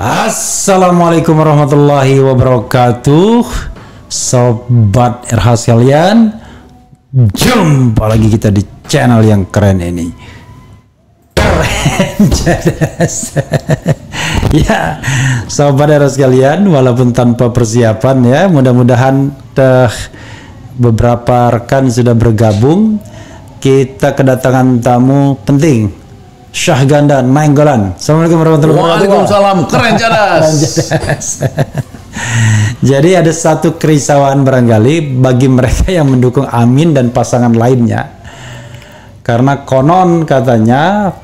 Assalamualaikum warahmatullahi wabarakatuh, sobat RH sekalian. Jumpa lagi kita di channel yang keren ini. Keren cerdas. Ya, sobat RH sekalian, walaupun tanpa persiapan ya, mudah-mudahan beberapa rekan sudah bergabung. Kita kedatangan tamu penting, Syahganda Nainggolan. Assalamualaikum warahmatullahi wabarakatuh. Waalaikumsalam. Keren cerdas. Jadi ada satu kerisauan barangkali bagi mereka yang mendukung Amin dan pasangan lainnya, karena konon katanya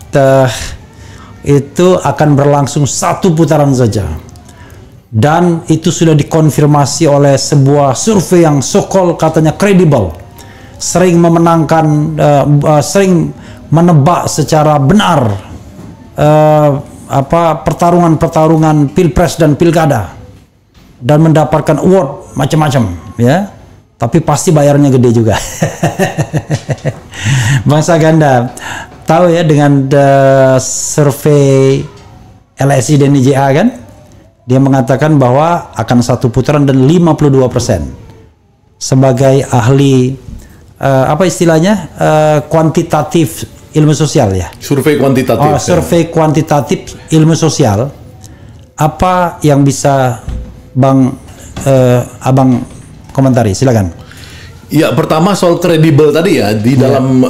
itu akan berlangsung satu putaran saja, dan itu sudah dikonfirmasi oleh sebuah survei yang so-called katanya kredibel, sering memenangkan, sering menebak secara benar pertarungan pilpres dan pilkada, dan mendapatkan award macam-macam ya, tapi pasti bayarnya gede juga. Bang Syahganda tahu ya dengan survei LSI dan IJA kan, dia mengatakan bahwa akan satu putaran dan 52% sebagai ahli apa istilahnya, kuantitatif ilmu sosial ya. Survei kuantitatif. Oh, survei kuantitatif ilmu sosial. Apa yang bisa abang komentari? Silakan. Ya, pertama soal kredibel tadi ya, di dalam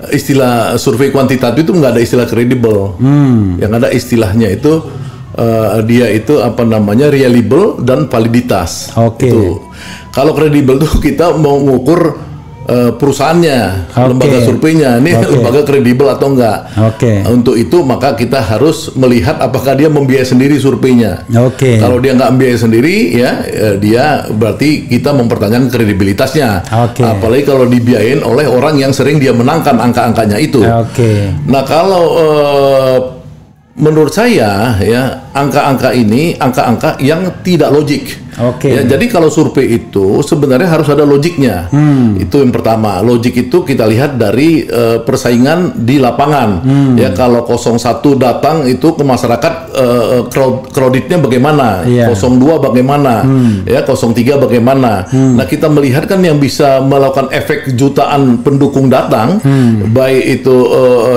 istilah survei kuantitatif itu nggak ada istilah kredibel. Yang ada istilahnya itu dia itu apa namanya, reliable dan validitas. Oke. Kalau kredibel tuh kita mau ngukur perusahaannya, lembaga surveinya, ini lembaga kredibel atau enggak. Untuk itu maka kita harus melihat apakah dia membiayai sendiri surveinya. Kalau dia nggak membiayai sendiri ya, dia berarti kita mempertanyakan kredibilitasnya. Apalagi kalau dibiayain oleh orang yang sering dia menangkan angka-angkanya itu. Nah, kalau menurut saya ya, angka-angka ini angka-angka yang tidak logik. Ya, jadi kalau survei itu sebenarnya harus ada logiknya. Itu yang pertama. Logik itu kita lihat dari persaingan di lapangan. Ya, kalau 01 datang itu ke masyarakat, crowdednya bagaimana? 02 bagaimana? Ya, 03 bagaimana? Nah, kita melihat kan yang bisa melakukan efek jutaan pendukung datang, baik itu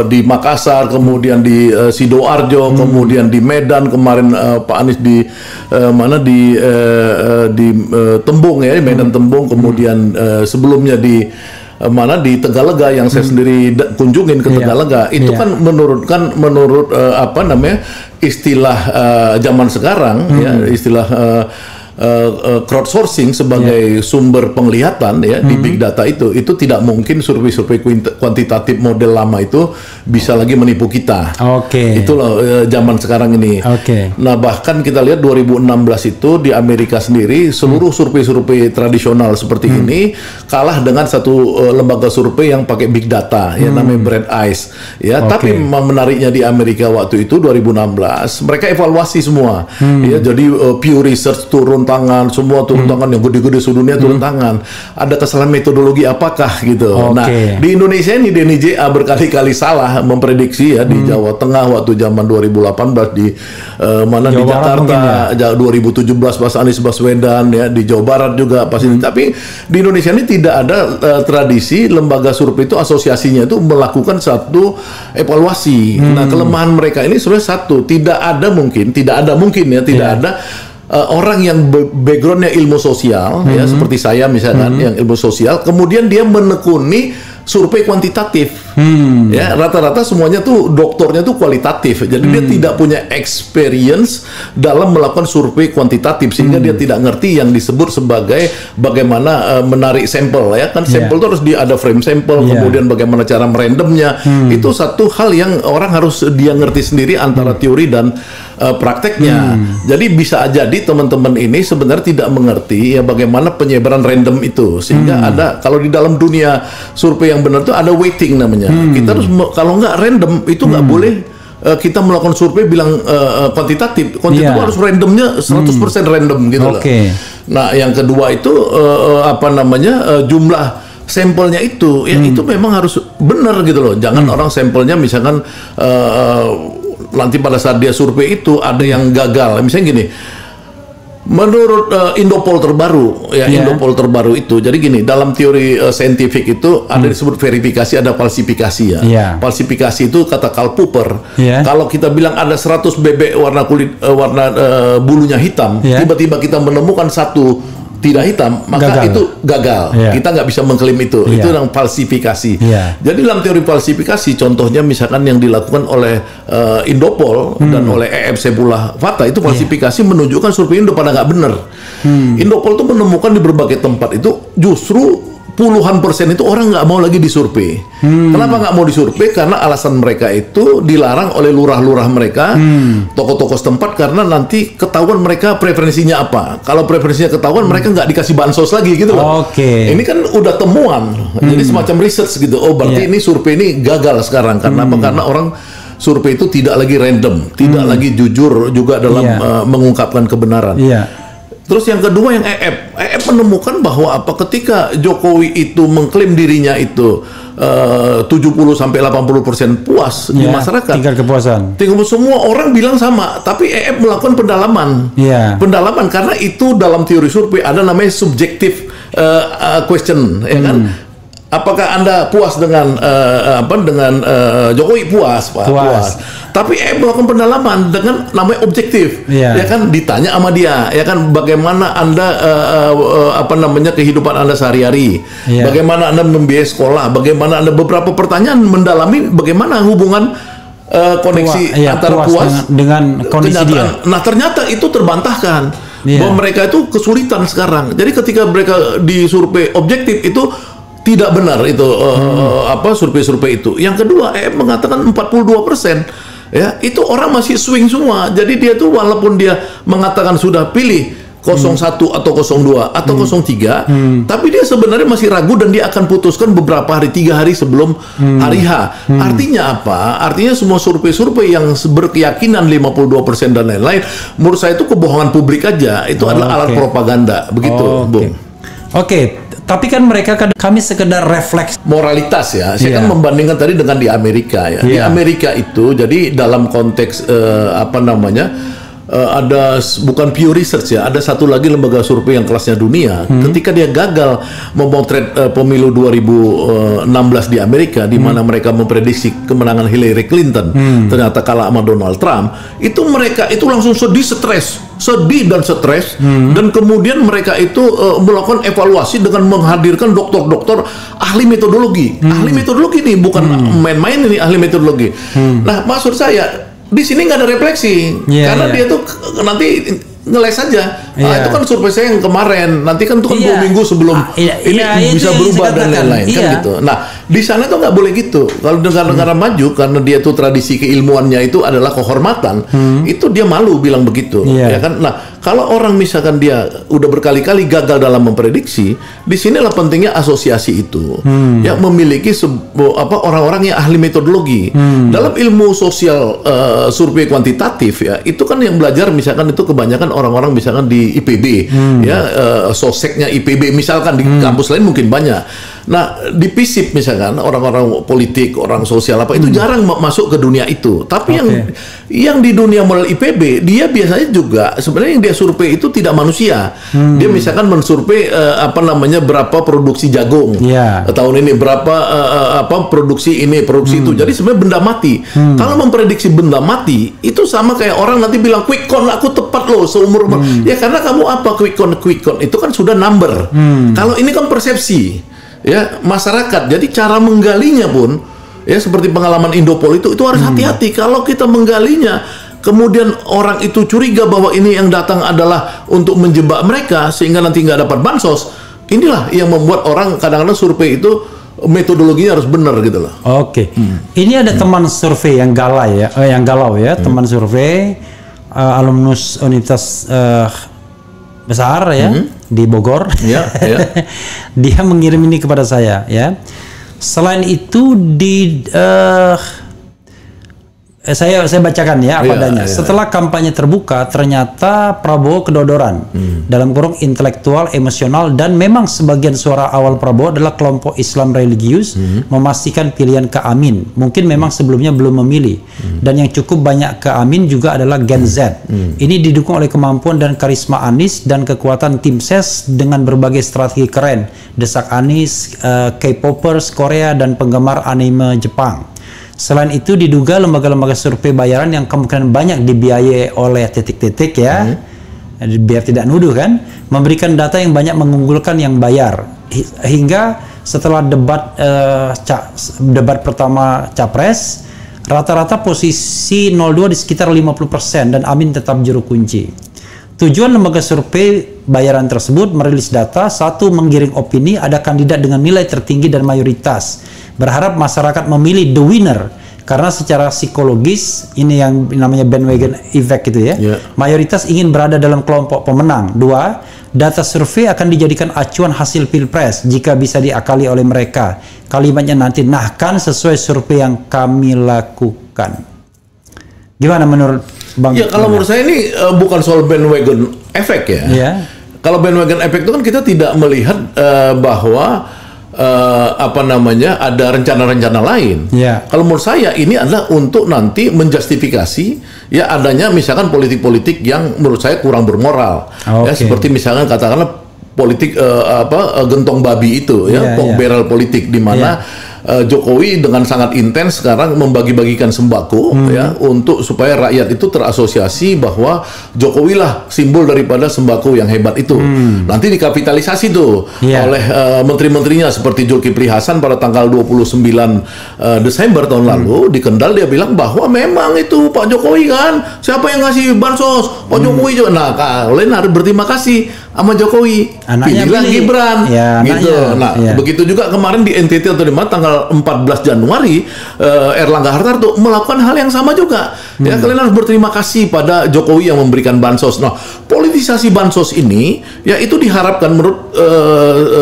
di Makassar, kemudian di Sidoarjo, kemudian di Medan kemarin, Pak Anies di Tembung ya, Medan Tembung, kemudian sebelumnya di di Tegalega yang saya sendiri kunjungin ke Tegalega, itu kan menurut apa namanya, istilah zaman sekarang ya, istilah crowdsourcing sebagai sumber penglihatan ya, di big data itu tidak mungkin survei-survei kuantitatif model lama itu bisa lagi menipu kita. Itulah zaman sekarang ini. Nah, bahkan kita lihat 2016 itu di Amerika sendiri, seluruh survei-survei tradisional seperti ini kalah dengan satu lembaga survei yang pakai big data ya, namanya Bread Eyes ya. Tapi menariknya di Amerika waktu itu 2016 mereka evaluasi semua ya, jadi Pew Research turun tangan, semua turun tangan, yang gede-gede sedunia turun tangan. Ada kesalahan metodologi apakah gitu. Nah, di Indonesia ini DNIJA berkali-kali salah memprediksi ya, di Jawa Tengah waktu zaman 2018, di di Jakarta ya? 2017 Mas Anies Baswedan ya, di Jawa Barat juga pasti. Tapi di Indonesia ini tidak ada tradisi lembaga survei itu, asosiasinya itu melakukan satu evaluasi. Nah, kelemahan mereka ini sebenarnya satu, tidak ada orang yang backgroundnya ilmu sosial ya, seperti saya misalkan, yang ilmu sosial, kemudian dia menekuni survei kuantitatif. Ya, rata-rata semuanya tuh doktornya tuh kualitatif. Jadi dia tidak punya experience dalam melakukan survei kuantitatif, sehingga dia tidak ngerti yang disebut sebagai bagaimana menarik sampel ya. Kan sampel itu harus ada frame sampel, kemudian bagaimana cara merandomnya. Itu satu hal yang orang harus dia ngerti sendiri antara teori dan prakteknya. Jadi bisa jadi teman-teman ini sebenarnya tidak mengerti ya bagaimana penyebaran random itu, sehingga ada, kalau di dalam dunia survei yang benar itu ada weighting namanya. Kita harus, kalau nggak random itu nggak boleh kita melakukan survei bilang kuantitatif harus randomnya 100% random gitu loh. Nah, yang kedua itu jumlah sampelnya itu ya, itu memang harus benar gitu loh. Jangan orang sampelnya misalkan nanti pada saat dia survei itu ada yang gagal. Misalnya gini, menurut Indopol terbaru, ya Indopol terbaru itu, jadi gini, dalam teori saintifik itu ada disebut verifikasi, ada falsifikasi ya. Falsifikasi itu kata Karl Popper. Kalau kita bilang ada 100 bebek warna kulit bulunya hitam, tiba-tiba kita menemukan satu tidak hitam, maka itu gagal. Kita nggak bisa mengklaim itu. Itu yang falsifikasi. Jadi dalam teori falsifikasi, contohnya misalkan yang dilakukan oleh Indopol dan oleh EF Sebula Fata, itu falsifikasi menunjukkan survei Indo pada nggak benar. Indopol itu menemukan di berbagai tempat itu justru puluhan persen itu orang nggak mau lagi disurvei. Kenapa nggak mau disurvei? Karena alasan mereka itu dilarang oleh lurah-lurah mereka, tokoh-tokoh setempat, karena nanti ketahuan mereka preferensinya apa. Kalau preferensinya ketahuan, mereka nggak dikasih bansos lagi gitu loh. Ini kan udah temuan, jadi semacam research gitu. Oh berarti ini survei ini gagal sekarang. Karena apa? Karena orang survei itu tidak lagi random, tidak lagi jujur juga dalam mengungkapkan kebenaran. Terus yang kedua yang EF menemukan bahwa ketika Jokowi itu mengklaim dirinya itu 70-80% puas di masyarakat. Tingkat kepuasan. Semua orang bilang sama, tapi EF melakukan pendalaman. Pendalaman karena itu dalam teori survei ada namanya subjective question, ya kan? Apakah Anda puas dengan Jokowi? Puas. Tapi melakukan pendalaman dengan namanya objektif, ya kan, ditanya sama dia, ya kan, bagaimana Anda kehidupan Anda sehari-hari, bagaimana Anda membiayai sekolah, bagaimana Anda, beberapa pertanyaan mendalami bagaimana hubungan koneksi antara puas dengan kondisi dia. Nah ternyata itu terbantahkan bahwa mereka itu kesulitan sekarang. Jadi ketika mereka disurvei objektif itu tidak benar itu survei-survei itu. Yang kedua, mengatakan 42%, ya itu orang masih swing semua. Jadi dia tuh walaupun dia mengatakan sudah pilih 01 atau 02 atau 03, tapi dia sebenarnya masih ragu dan dia akan putuskan beberapa hari, 3 hari sebelum hari H. Artinya apa? Artinya semua survei-survei yang berkeyakinan 52% dan lain-lain, menurut saya itu kebohongan publik aja. Itu adalah alat propaganda, begitu, Bung. Tapi kan mereka kami sekedar refleks moralitas ya. Saya kan membandingkan tadi dengan di Amerika ya. Di Amerika itu jadi dalam konteks ada bukan Pew Research ya, ada satu lagi lembaga survei yang kelasnya dunia. Ketika dia gagal memotret pemilu 2016 di Amerika, di mana mereka memprediksi kemenangan Hillary Clinton, ternyata kalah sama Donald Trump, itu mereka itu langsung sedih dan stres, dan kemudian mereka itu melakukan evaluasi dengan menghadirkan dokter-dokter ahli metodologi. Ahli metodologi nih bukan main-main, ini ahli metodologi. Nah, maksud saya di sini nggak ada refleksi, karena dia tuh nanti ngeles saja. Itu kan survei saya yang kemarin. Nanti kan itu kan 2 minggu sebelum ini bisa berubah dan lain-lain kan gitu. Nah di sana tuh nggak boleh gitu. Kalau negara-negara maju, karena dia tuh tradisi keilmuannya itu adalah kehormatan, itu dia malu bilang begitu, ya kan. Nah kalau orang misalkan dia udah berkali-kali gagal dalam memprediksi, di sinilah pentingnya asosiasi itu, yang memiliki orang-orang yang ahli metodologi dalam ilmu sosial, survei kuantitatif ya. Itu kan yang belajar misalkan itu kebanyakan orang-orang misalkan di IPB, soseknya IPB misalkan, di kampus lain mungkin banyak. Nah di FISIP misalkan orang-orang politik, orang sosial itu jarang masuk ke dunia itu. Tapi yang di dunia model IPB, dia biasanya juga sebenarnya yang dia survei itu tidak manusia. Dia misalkan mensurvei berapa produksi jagung tahun ini, berapa produksi ini, produksi itu. Jadi sebenarnya benda mati. Kalau memprediksi benda mati itu sama kayak orang nanti bilang quick count aku tepat loh seumur umur. Ya karena kamu apa quick count itu kan sudah number. Kalau ini kan persepsi ya masyarakat. Jadi cara menggalinya pun ya seperti pengalaman Indopol itu harus hati-hati. Kalau kita menggalinya kemudian orang itu curiga bahwa ini yang datang adalah untuk menjebak mereka sehingga nanti nggak dapat bansos, inilah yang membuat orang kadang-kadang survei itu metodologinya harus benar gitu loh. Ini ada teman survei yang galau ya, teman survei alumnus Universitas besar ya di Bogor. Dia mengirim ini kepada saya ya. Selain itu Saya bacakan ya apa adanya. Setelah kampanye terbuka, ternyata Prabowo kedodoran dalam kurung intelektual, emosional, dan memang sebagian suara awal Prabowo adalah kelompok Islam religius memastikan pilihan ke Amin. Mungkin memang sebelumnya belum memilih. Dan yang cukup banyak ke Amin juga adalah Gen Z. Ini didukung oleh kemampuan dan karisma Anies dan kekuatan tim ses dengan berbagai strategi keren. Desak Anies, K-popers Korea, dan penggemar anime Jepang. Selain itu diduga lembaga-lembaga survei bayaran yang kemungkinan banyak dibiayai oleh titik-titik ya, biar tidak nuduh kan, memberikan data yang banyak mengunggulkan yang bayar. Hingga setelah debat pertama Capres, rata-rata posisi 02 di sekitar 50% dan Amin tetap juru kunci. Tujuan lembaga survei bayaran tersebut merilis data, satu, menggiring opini ada kandidat dengan nilai tertinggi dan mayoritas. Berharap masyarakat memilih the winner karena secara psikologis ini yang namanya bandwagon effect gitu ya. Mayoritas ingin berada dalam kelompok pemenang. Dua, data survei akan dijadikan acuan hasil pilpres jika bisa diakali oleh mereka. Kalimatnya nanti, nah kan sesuai survei yang kami lakukan. Gimana menurut Bang? Ya kalau menurut saya ini bukan soal bandwagon effect ya. Kalau bandwagon effect itu kan kita tidak melihat bahwa ada rencana-rencana lain. Kalau menurut saya ini adalah untuk nanti menjustifikasi ya adanya misalkan politik-politik yang menurut saya kurang bermoral. Ya seperti misalkan katakanlah politik gentong babi itu ya, barrel politik di mana Jokowi dengan sangat intens sekarang membagi-bagikan sembako ya untuk supaya rakyat itu terasosiasi bahwa Jokowi lah simbol daripada sembako yang hebat itu. Nanti dikapitalisasi tuh oleh menteri-menterinya seperti Zulkifli Hasan pada tanggal 29 Desember tahun lalu di Kendal dia bilang bahwa memang itu Pak Jokowi kan, siapa yang ngasih bansos? Pak Jokowi juga. Nah, kalian harus berterima kasih sama Jokowi. Pilihlah Gibran gitu. Nah, begitu juga kemarin di NTT atau di mana tanggal 14 Januari Erlangga Hartarto melakukan hal yang sama juga. Ya, kalian harus berterima kasih pada Jokowi yang memberikan bansos. Nah, politisasi bansos ini ya itu diharapkan menurut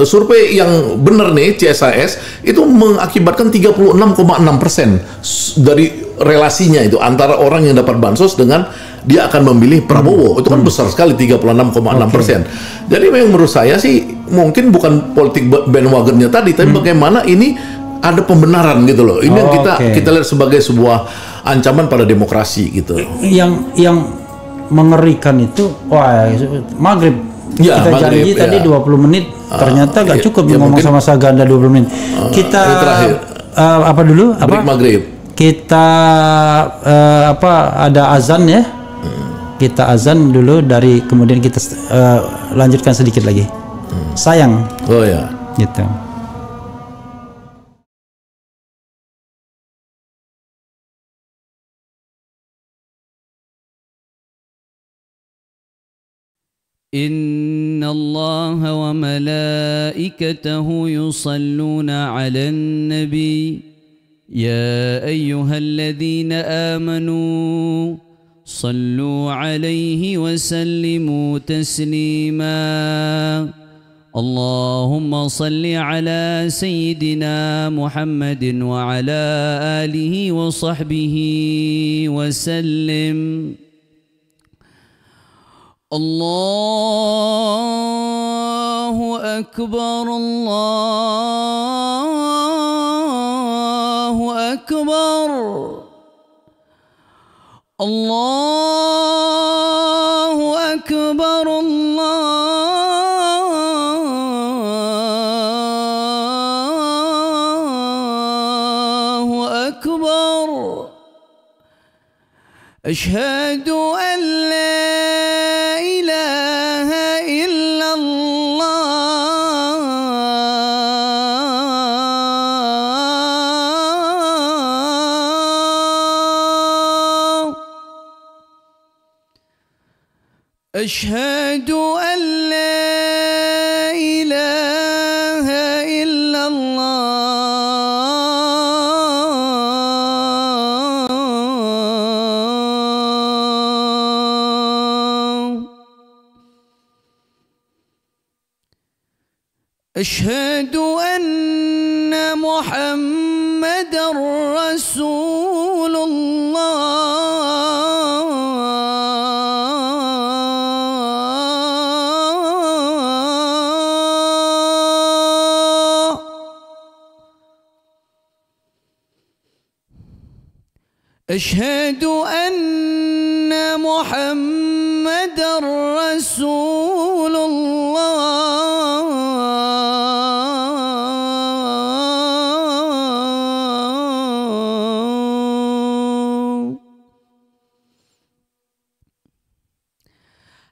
survei yang benar nih CSIS itu mengakibatkan 36,6% dari relasinya itu antara orang yang dapat bansos dengan dia akan memilih Prabowo. Itu kan besar sekali, 36,6%. Jadi memang menurut saya sih mungkin bukan politik bandwagonnya tadi, tapi bagaimana ini ada pembenaran gitu loh. Ini yang kita lihat sebagai sebuah ancaman pada demokrasi gitu. Yang mengerikan itu, maghrib. Kita janji tadi 20 menit, ternyata gak cukup ngomong sama Saganda 20 menit. Kita apa dulu? Break maghrib. Kita ada azan ya. Kita azan dulu dari kemudian kita lanjutkan sedikit lagi. Sayang. Oh ya. Gitu. إن الله وملائكته يصلون على النبي يا أيها الذين آمنوا صلوا عليه وسلموا تسليما اللهم صل على سيدنا محمد وعلى آله وصحبه وسلم الله أكبر الله أكبر الله أكبر الله أكبر أشهد أن لا إله إلا الله أشهد أن لا إله إلا الله أشهد أن محمدًا رسول الله أشهد أن محمد رسول الله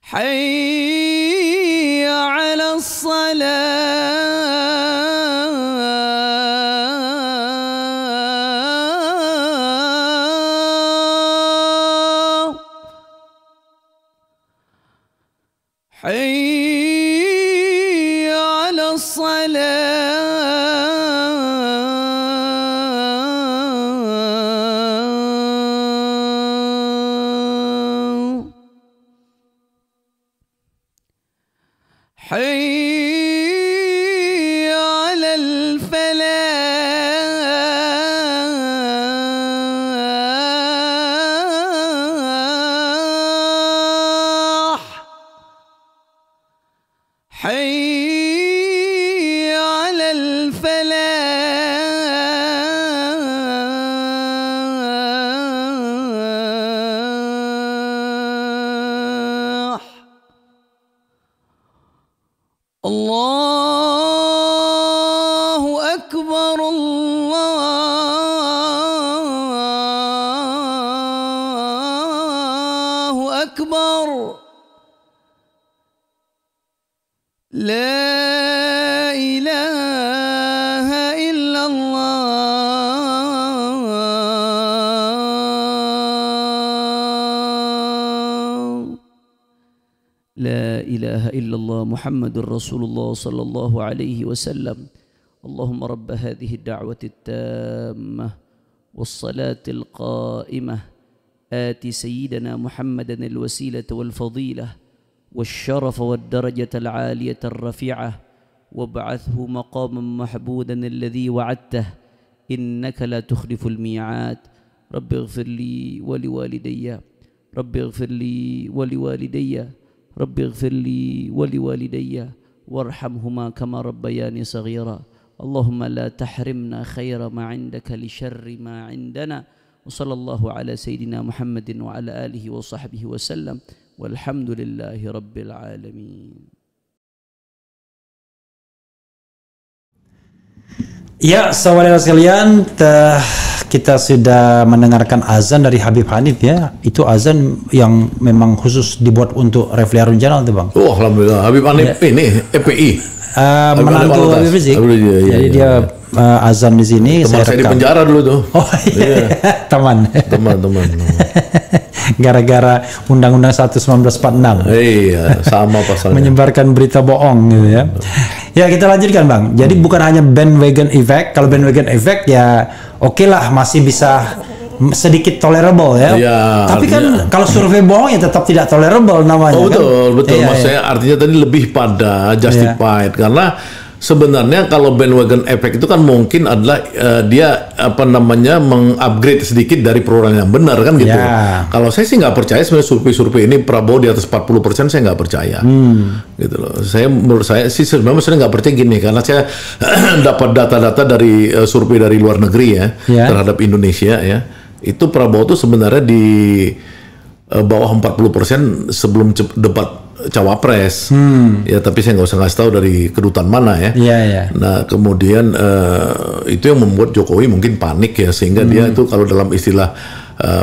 حي على الصلاة حي على الصلاة حي على الفلاح حي على الفلاح الله أكبر الله أكبر لا إله إلا الله لا إله إلا الله محمد رسول الله صلى الله عليه وسلم اللهم رب هذه الدعوة التامة والصلاة القائمة آت سيدنا محمدا الوسيلة والفضيلة والشرف والدرجة العالية الرفيعة وابعثه مقاما محمودا الذي وعدته إنك لا تخلف الميعاد رب اغفر لي ولوالدي رب اغفر لي ولوالدي رب اغفر لي ولوالدي وارحمهما كما ربياني صغيرا اللهم لا تحرمنا خير ما عندك لشر ما عندنا وصلى الله على سيدنا محمد وعلى آله وصحبه وسلم والحمد لله رب العالمين. Ya, saudara sekalian, kita sudah mendengarkan azan dari Habib Hanif ya. Itu azan yang memang khusus dibuat untuk Refli Harun Channel tuh Bang. Oh, alhamdulillah. Habib Hanif ya. Ini EPI. Menantu Habib Rizik. Jadi dia azan di sini. Teman saya di penjara dulu tuh. Oh iya. Teman. Gara-gara Undang-Undang 1 1946. Iya, sama pasalnya. Menyebarkan berita bohong gitu ya. Ya, kita lanjutkan Bang. Jadi bukan hanya bandwagon effect. Kalau bandwagon effect ya oke lah, masih bisa sedikit tolerable ya. Ya, tapi kan kalau survei bohong ya tetap tidak tolerable namanya. Oh betul, kan? betul. Maksudnya artinya tadi lebih pada justified karena sebenarnya kalau bandwagon effect itu kan mungkin adalah dia mengupgrade sedikit dari perorangan yang benar kan gitu. Kalau saya sih nggak percaya sebenarnya survei-survei ini Prabowo di atas 40% saya nggak percaya. Gitu loh. Menurut saya sih sebenarnya nggak percaya gini karena saya dapat data-data dari survei dari luar negeri ya terhadap Indonesia ya. Itu Prabowo tuh sebenarnya di bawah 40% sebelum debat cawapres, ya tapi saya nggak usah ngasih tahu dari kedutaan mana ya. Nah kemudian itu yang membuat Jokowi mungkin panik ya sehingga dia itu kalau dalam istilah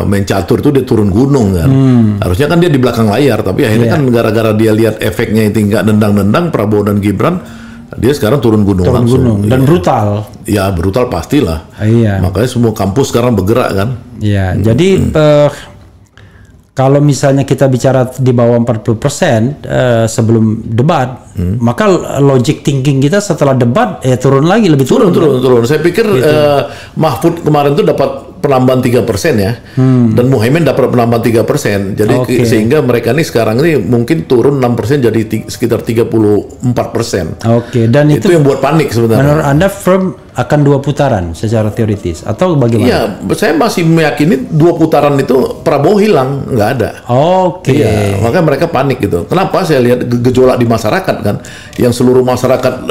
main catur itu dia turun gunung kan. Harusnya kan dia di belakang layar tapi akhirnya kan gara-gara dia lihat efeknya itu nggak nendang-nendang Prabowo dan Gibran, dia sekarang turun gunung langsung. Dan brutal. Ya brutal pastilah. Makanya semua kampus sekarang bergerak kan. Jadi kalau misalnya kita bicara di bawah 40% sebelum debat, maka logic thinking kita setelah debat turun lagi, lebih turun. Saya pikir gitu. Mahfud kemarin tuh dapat penambahan 3% ya, dan Muhaimin dapat penambahan 3%. Jadi sehingga mereka ini sekarang ini mungkin turun 6% jadi sekitar 34%. Dan itu yang buat panik sebenarnya. Menurut Anda firm akan 2 putaran secara teoritis atau bagaimana? Iya, saya masih meyakini 2 putaran itu Prabowo hilang, nggak ada. Oke. Iya, makanya mereka panik gitu. Kenapa? Saya lihat gejolak di masyarakat kan, yang seluruh masyarakat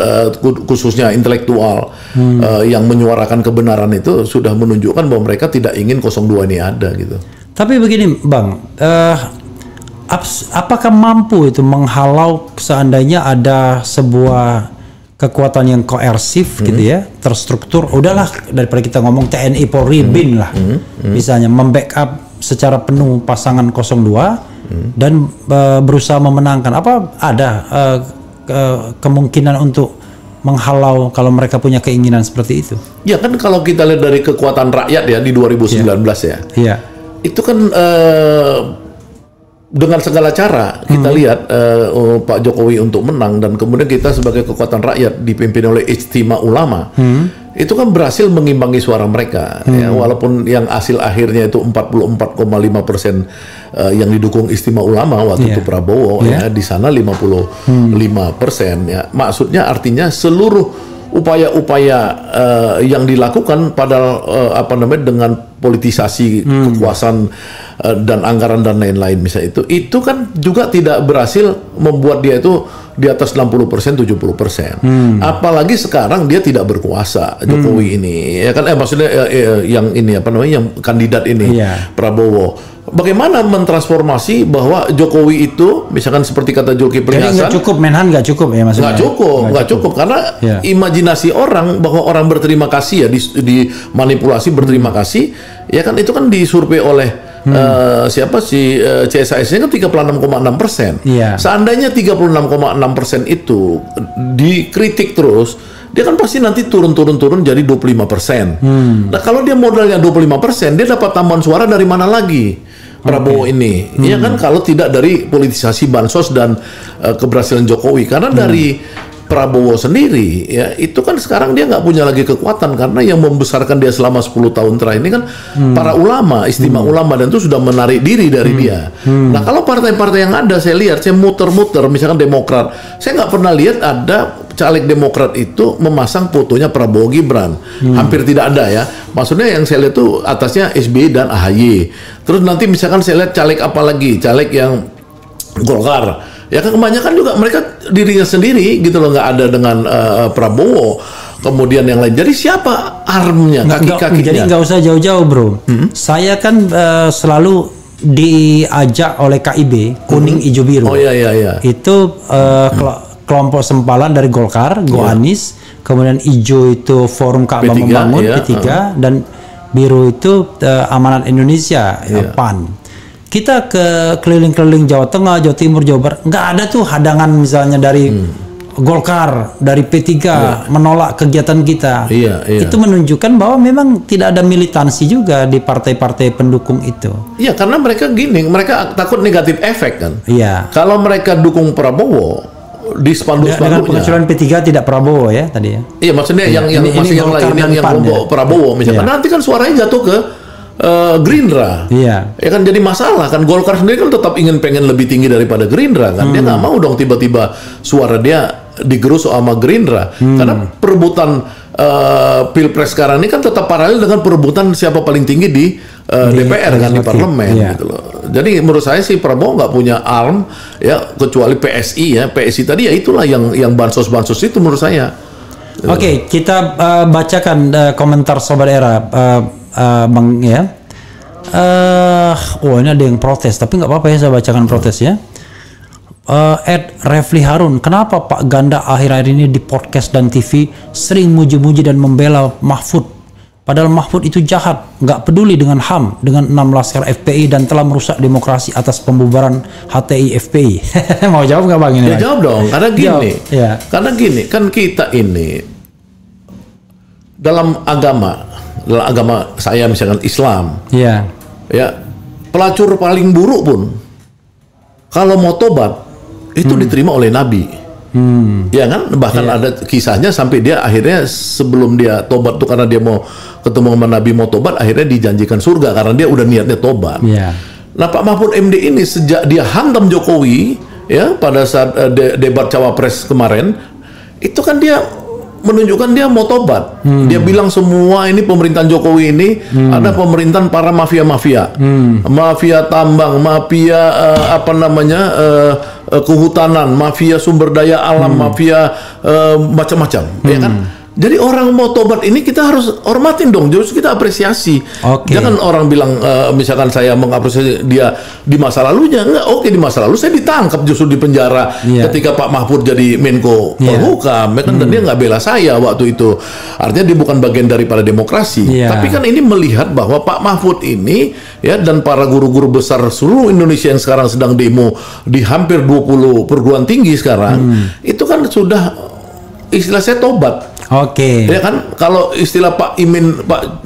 khususnya intelektual yang menyuarakan kebenaran itu sudah menunjukkan bahwa mereka tidak ingin 02 ini ada gitu. Tapi begini, Bang, apakah mampu itu menghalau seandainya ada sebuah kekuatan yang koersif gitu ya, terstruktur, udahlah daripada kita ngomong TNI Polri BIN lah, misalnya membackup secara penuh pasangan 02 dan berusaha memenangkan. Apa ada kemungkinan untuk menghalau kalau mereka punya keinginan seperti itu? Ya kan kalau kita lihat dari kekuatan rakyat ya di 2019 ya. Iya. Itu kan dengan segala cara kita lihat Pak Jokowi untuk menang, dan kemudian kita sebagai kekuatan rakyat dipimpin oleh Ijtima Ulama itu kan berhasil mengimbangi suara mereka ya, walaupun yang hasil akhirnya itu 44,5% yang didukung Ijtima Ulama waktu itu Prabowo ya, di sana 55% ya. Maksudnya artinya seluruh upaya-upaya yang dilakukan pada dengan politisasi kekuasaan dan anggaran dan lain-lain misalnya itu kan juga tidak berhasil membuat dia itu di atas 60%, 70%. Apalagi sekarang dia tidak berkuasa, Jokowi ini ya kan, maksudnya yang ini yang kandidat ini Prabowo. Bagaimana mentransformasi bahwa Jokowi itu misalkan seperti kata Zulkifli Hasan, nggak cukup Menhan, nggak cukup ya maksudnya? Nggak cukup karena imajinasi orang bahwa orang berterima kasih ya, dimanipulasi berterima kasih ya kan, itu kan disurvei oleh siapa sih CSIS-nya kan 36,6%. Seandainya 36,6% itu dikritik terus, dia kan pasti nanti turun jadi 25%. Nah kalau dia modalnya 25%, dia dapat tambahan suara dari mana lagi? Prabowo ini, ya kan, kalau tidak dari politisasi bansos dan keberhasilan Jokowi, karena dari Prabowo sendiri ya itu kan sekarang dia nggak punya lagi kekuatan, karena yang membesarkan dia selama 10 tahun terakhir ini kan para ulama, Ijtima Ulama, dan itu sudah menarik diri dari dia. Nah kalau partai-partai yang ada, saya lihat, saya muter-muter, misalkan Demokrat, saya nggak pernah lihat ada caleg Demokrat itu memasang fotonya Prabowo Gibran, hampir tidak ada ya. Maksudnya yang saya lihat tuh atasnya SBY dan AHY. Terus nanti misalkan saya lihat caleg apa lagi, caleg yang Golkar. Ya kan kebanyakan juga mereka dirinya sendiri gitu loh, nggak ada dengan Prabowo. Kemudian yang lain. Jadi siapa armnya, kaki-kakinya? Jadi nggak usah jauh-jauh bro. Saya kan selalu diajak oleh KIB, kuning hijau biru. Oh iya. Itu kelompok sempalan dari Golkar, Goanis, kemudian hijau itu Forum Ka'bah Membangun, P3, dan biru itu Amanat Indonesia, PAN. Kita ke keliling-keliling Jawa Tengah, Jawa Timur, Jawa Barat, nggak ada tuh hadangan misalnya dari Golkar, dari P3 menolak kegiatan kita. Itu menunjukkan bahwa memang tidak ada militansi juga di partai-partai pendukung itu. Iya, karena mereka gini, mereka takut negatif efek kan. Iya. Kalau mereka dukung Prabowo di spanduk-spanduknya. Dengan pengecualian P3 tidak Prabowo ya tadi ya. Iya, maksudnya yang masih yang lain yang Prabowo misalnya. Nanti kan suaranya jatuh ke Gerindra, ya kan, jadi masalah kan. Golkar sendiri kan tetap pengen lebih tinggi daripada Gerindra kan, dia nggak mau dong tiba-tiba suara dia digerus sama Gerindra, karena perebutan pilpres sekarang ini kan tetap paralel dengan perebutan siapa paling tinggi di DPR kan, di parlemen gitu loh. Jadi menurut saya sih Prabowo nggak punya arm ya, kecuali PSI ya. PSI tadi ya itulah yang bansos itu menurut saya. Oke, kita bacakan komentar Sobat Era. Bang ya, ini ada yang protes, tapi nggak apa-apa ya, saya bacakan protes ya. Ed Refli Harun, kenapa Pak Ganda akhir-akhir ini di podcast dan TV sering muji-muji dan membela Mahfud, padahal Mahfud itu jahat, nggak peduli dengan HAM, dengan 6 laskar FPI, dan telah merusak demokrasi atas pembubaran HTI FPI. Mau jawab nggak Bang ini? Ya jawab dong, karena gini, karena gini kan, kita ini dalam agama saya misalkan Islam, ya pelacur paling buruk pun kalau mau tobat itu diterima oleh Nabi, ya kan, bahkan ada kisahnya sampai dia akhirnya sebelum dia tobat tuh, karena dia mau ketemu sama Nabi, mau tobat, akhirnya dijanjikan surga karena dia udah niatnya tobat. Nah Pak Mahfud MD ini sejak dia hantam Jokowi ya pada saat debat cawapres kemarin, itu kan dia menunjukkan dia mau tobat. Dia bilang semua ini pemerintahan Jokowi ini ada pemerintahan para mafia-mafia, mafia tambang, mafia kehutanan, mafia sumber daya alam, mafia macam-macam, ya kan? Jadi orang mau tobat ini kita harus hormatin dong, justru kita apresiasi. Jangan orang bilang misalkan saya mengapresiasi dia di masa lalunya, enggak, di masa lalu saya ditangkap justru di penjara ketika Pak Mahfud jadi Menko Polhukam, kan, dan dia nggak bela saya waktu itu. Artinya dia bukan bagian daripada demokrasi. Tapi kan ini melihat bahwa Pak Mahfud ini ya dan para guru-guru besar seluruh Indonesia yang sekarang sedang demo di hampir 20 perguruan tinggi sekarang, itu kan sudah istilah saya tobat. Ya kan, kalau istilah Pak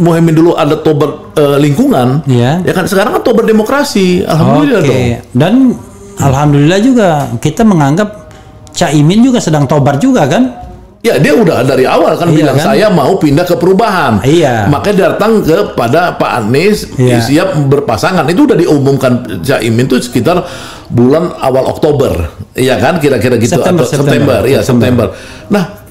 Muhaimin dulu ada tobat lingkungan, ya kan sekarang kan tobat demokrasi. Alhamdulillah dong. Dan alhamdulillah juga kita menganggap Caimin juga sedang tobat juga kan? Ya, dia udah dari awal kan bilang kan? Saya mau pindah ke perubahan. Makanya datang kepada Pak Anies siap berpasangan. Itu udah diumumkan Caimin itu sekitar bulan awal Oktober. Iya kan, kira-kira gitu atau September. Nah,